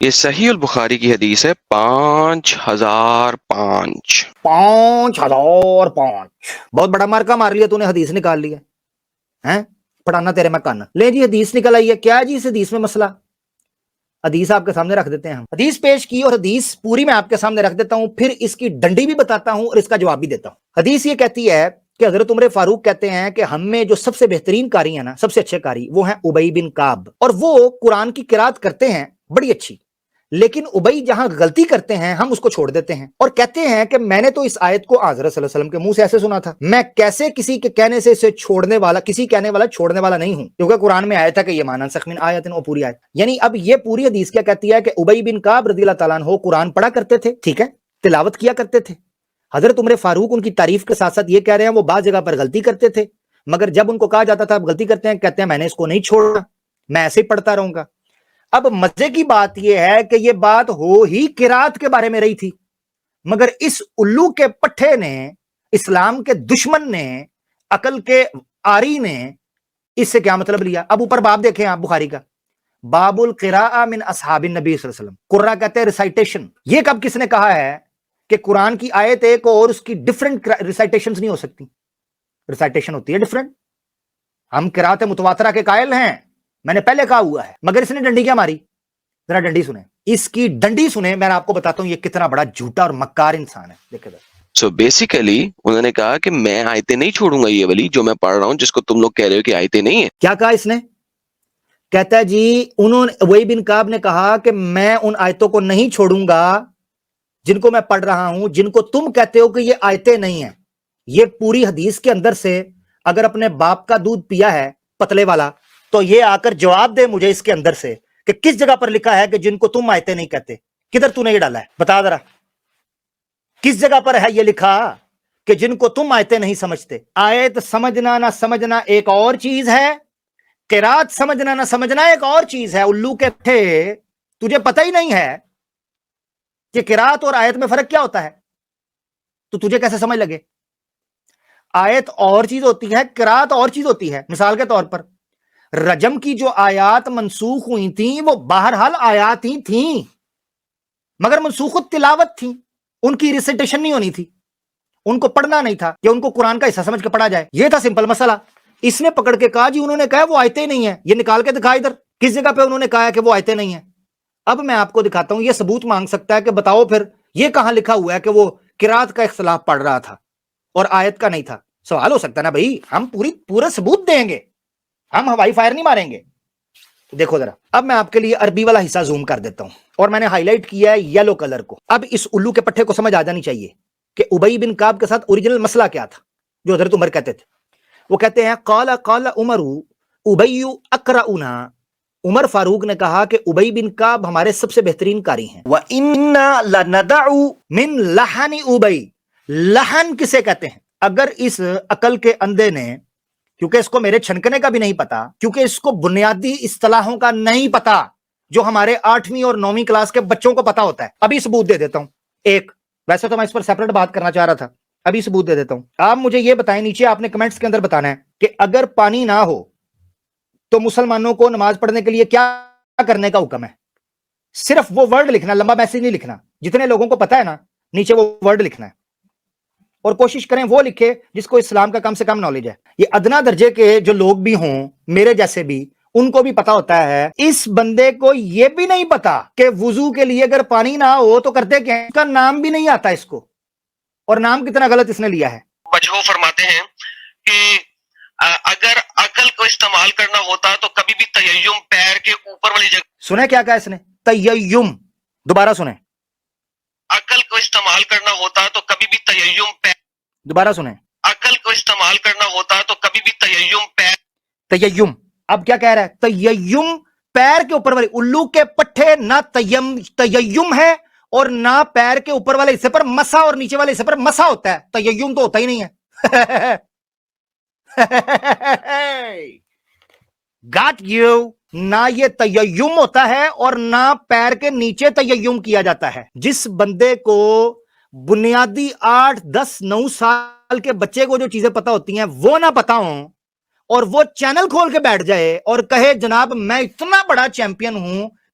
یہ صحیح البخاری کی حدیث ہے 5005۔ 5005 بہت بڑا مارکا مار لیا تو نے، حدیث نکال لیا ہیں، پڑھانا تیرے میں کان۔ لے جی حدیث نکل آئی ہے، کیا جی اس حدیث میں مسئلہ؟ حدیث آپ کے سامنے رکھ دیتے ہیں ہم، حدیث پیش کی اور حدیث پوری میں آپ کے سامنے رکھ دیتا ہوں، پھر اس کی ڈنڈی بھی بتاتا ہوں اور اس کا جواب بھی دیتا ہوں۔ حدیث یہ کہتی ہے کہ حضرت عمر فاروق کہتے ہیں کہ ہم میں جو سب سے بہترین قاری ہیں نا، سب سے اچھے قاری، وہ ہیں ابی بن کعب، اور وہ قرآن کی قرات کرتے ہیں بڑی اچھی، لیکن ابی جہاں غلطی کرتے ہیں ہم اس کو چھوڑ دیتے ہیں، اور کہتے ہیں کہ میں نے تو اس آیت کو حضرت صلی اللہ علیہ وسلم کے منہ سے ایسے سنا تھا، میں کیسے کسی کے کہنے سے اسے چھوڑنے والا، کسی کہنے والا چھوڑنے والا نہیں ہوں، کیونکہ قرآن میں آیا تھا کہ یہ مانن سخ من آیتن، وہ پوری آیت، یعنی اب یہ پوری حدیث کیا کہتی ہے کہ ابی بن کعب رضی اللہ تعالیٰ عنہ قرآن پڑھا کرتے تھے، ٹھیک ہے، تلاوت کیا کرتے تھے، حضرت عمر فاروق ان کی تعریف کے ساتھ ساتھ یہ کہہ رہے ہیں وہ بعض جگہ پر غلطی کرتے تھے، مگر جب ان کو کہا جاتا تھا اب غلطی کرتے ہیں، کہتے ہیں میں نے اس کو نہیں چھوڑا، میں ایسے ہی پڑھتا رہوں گا۔ اب مزے کی بات یہ ہے کہ یہ بات ہو ہی قرات کے بارے میں رہی تھی، مگر اس الو کے پٹھے نے، اسلام کے دشمن نے، عقل کے آری نے اس سے کیا مطلب لیا؟ اب اوپر باب دیکھیں آپ بخاری کا، باب القراء من اصحاب النبی صلی اللہ علیہ وسلم، قرہ کہتے ہیں ریسائٹیشن۔ یہ کب کس نے کہا ہے کہ قرآن کی آیت ایک اور اس کی ڈیفرنٹ ریسائٹیشنز نہیں ہو سکتی؟ ریسائٹیشن ہوتی ہے ڈیفرنٹ، ہم قرات متواترہ کے قائل ہیں، میں نے پہلے کہا ہوا ہے، مگر اس نے ڈنڈی کیا ماری؟ ذرا ڈنڈی سنیں، اس کی ڈنڈی سنیں، میں آپ کو بتاتا ہوں یہ کتنا بڑا جھوٹا اور مکار انسان ہے، دیکھیں ذرا۔ سو بیسیکلی انہوں نے کہا کہ میں آیتیں نہیں چھوڑوں گا، یہ والی جو میں پڑھ رہا ہوں جس کو تم لوگ کہہ رہے ہو کہ آیتیں نہیں ہیں۔ کیا کہا اس نے؟ کہتا ہے جی انہوں نے، وہی بن کعب نے کہا کہ میں ان آیتوں کو نہیں چھوڑوں گا جن کو میں پڑھ رہا ہوں، جن کو تم کہتے ہو کہ یہ آیتیں نہیں ہیں۔ یہ پوری حدیث کے اندر سے اگر اپنے باپ کا دودھ پیا ہے پتلے والا تو یہ آ کر جواب دے مجھے اس کے اندر سے کہ کس جگہ پر لکھا ہے کہ جن کو تم آیتیں نہیں کہتے؟ کدھر تو نے یہ ڈالا ہے؟ بتا ذرا، کس جگہ پر ہے یہ لکھا کہ جن کو تم آیتیں نہیں سمجھتے؟ آیت سمجھنا نہ سمجھنا ایک اور چیز ہے، قرات سمجھنا نہ سمجھنا ایک اور چیز ہے۔ الو کے تھے، تجھے پتہ ہی نہیں ہے کہ قرات اور آیت میں فرق کیا ہوتا ہے، تو تجھے کیسے سمجھ لگے؟ آیت اور چیز ہوتی ہے، قرات اور چیز ہوتی ہے۔ مثال کے طور پر رجم کی جو آیات منسوخ ہوئی تھیں وہ بہرحال آیات ہی تھیں، مگر منسوخ التلاوت تھیں، ان کی ریسیٹیشن نہیں ہونی تھی، ان کو پڑھنا نہیں تھا کہ ان کو قرآن کا حصہ سمجھ کے پڑھا جائے، یہ تھا سمپل مسئلہ۔ اس نے پکڑ کے کہا جی انہوں نے کہا وہ آیتیں نہیں ہیں، یہ نکال کے دکھا ادھر کس جگہ پہ انہوں نے کہا ہے کہ وہ آیتیں نہیں ہیں۔ اب میں آپ کو دکھاتا ہوں، یہ ثبوت مانگ سکتا ہے کہ بتاؤ پھر یہ کہاں لکھا ہوا ہے کہ وہ قرات کا اختلاف پڑھ رہا تھا اور آیت کا نہیں تھا؟ سوال ہو سکتا ہے نا بھائی، ہم پورا ثبوت دیں گے، ہم ہوائی فائر نہیں ماریں گے۔ دیکھو ذرا، اب میں آپ کے لیے عربی والا حصہ زوم کر دیتا ہوں، اور میں نے ہائی لائٹ کیا ہے یلو کلر کو۔ اب اس الو کے پٹھے کو سمجھ آ جانی چاہیے کہ ابی بن کعب کے ساتھ اوریجنل مسئلہ کیا تھا جو حضرت عمر کہتے تھے۔ وہ کہتے ہیں قال عمر ابی اقرؤنا، عمر فاروق نے کہا کہ ابی بن کعب ہمارے سب سے بہترین قاری ہیں۔ وَإِنَّا لَنَدَعُ مِن لَحَنِ ابی، لحن کسے کہتے ہیں؟ اگر اس عقل کے اندھے نے، کیونکہ اس کو میرے چھنکنے کا بھی نہیں پتا، کیونکہ اس کو بنیادی اصطلاحوں کا نہیں پتا جو ہمارے 8ویں اور 9ویں کلاس کے بچوں کو پتا ہوتا ہے۔ ابھی ثبوت دے دیتا ہوں ایک، ویسے تو میں اس پر سیپریٹ بات کرنا چاہ رہا تھا، ابھی ثبوت دے دیتا ہوں۔ آپ مجھے یہ بتائیں، نیچے آپ نے کمنٹس کے اندر بتانا ہے کہ اگر پانی نہ ہو تو مسلمانوں کو نماز پڑھنے کے لیے کیا کرنے کا حکم ہے؟ صرف وہ ورڈ لکھنا، لمبا میسج نہیں لکھنا، جتنے لوگوں کو پتا ہے نا نیچے وہ ورڈ لکھنا ہے، اور کوشش کریں وہ لکھے جس کو اسلام کا کم سے کم نالج ہے۔ یہ ادنا درجے کے جو لوگ بھی ہوں میرے جیسے بھی، ان کو بھی پتا ہوتا ہے، اس بندے کو یہ بھی نہیں پتا کہ وضو کے لیے اگر پانی نہ ہو تو کرتے کیا ہیں؟ اس کا نام بھی نہیں آتا اس کو، اور نام کتنا غلط اس نے لیا ہے۔ وجہ فرماتے ہیں کہ اگر عقل کو استعمال کرنا ہوتا تو کبھی بھی تیمم پیر کے اوپر والی جگہ، سنیں کیا کہا اس نے؟ تیمم، دوبارہ سنیں، عقل کو استعمال کرنا ہوتا تو کبھی بھی تیمم پیر، دوبارہ سنیں، عقل کو استعمال کرنا ہوتا تو کبھی بھی تیمم پیر، تیمم۔ اب کیا کہہ رہا ہے؟ تیمم پیر کے اوپر والی، الو کے پٹھے نہ تیمم ہے اور نہ پیر کے اوپر والے حصے پر مسا اور نیچے والے حصے پر مسا ہوتا ہے، تیمم تو ہوتا ہی نہیں ہے۔ گاٹ یو، نہ یہ تیمم ہوتا ہے اور نہ پیر کے نیچے تیمم کیا جاتا ہے۔ جس بندے کو بنیادی 8 10 9 سال کے بچے کو جو چیزیں پتا ہوتی ہیں وہ نہ پتا ہوں، اور وہ چینل کھول کے بیٹھ جائے اور کہے جناب میں اتنا بڑا چیمپئن ہوں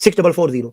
6440।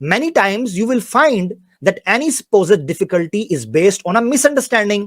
Many times you will find that any supposed difficulty is based on a misunderstanding.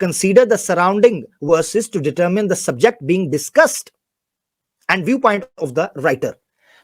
Consider the surrounding verses to determine the subject being discussed and viewpoint of the writer.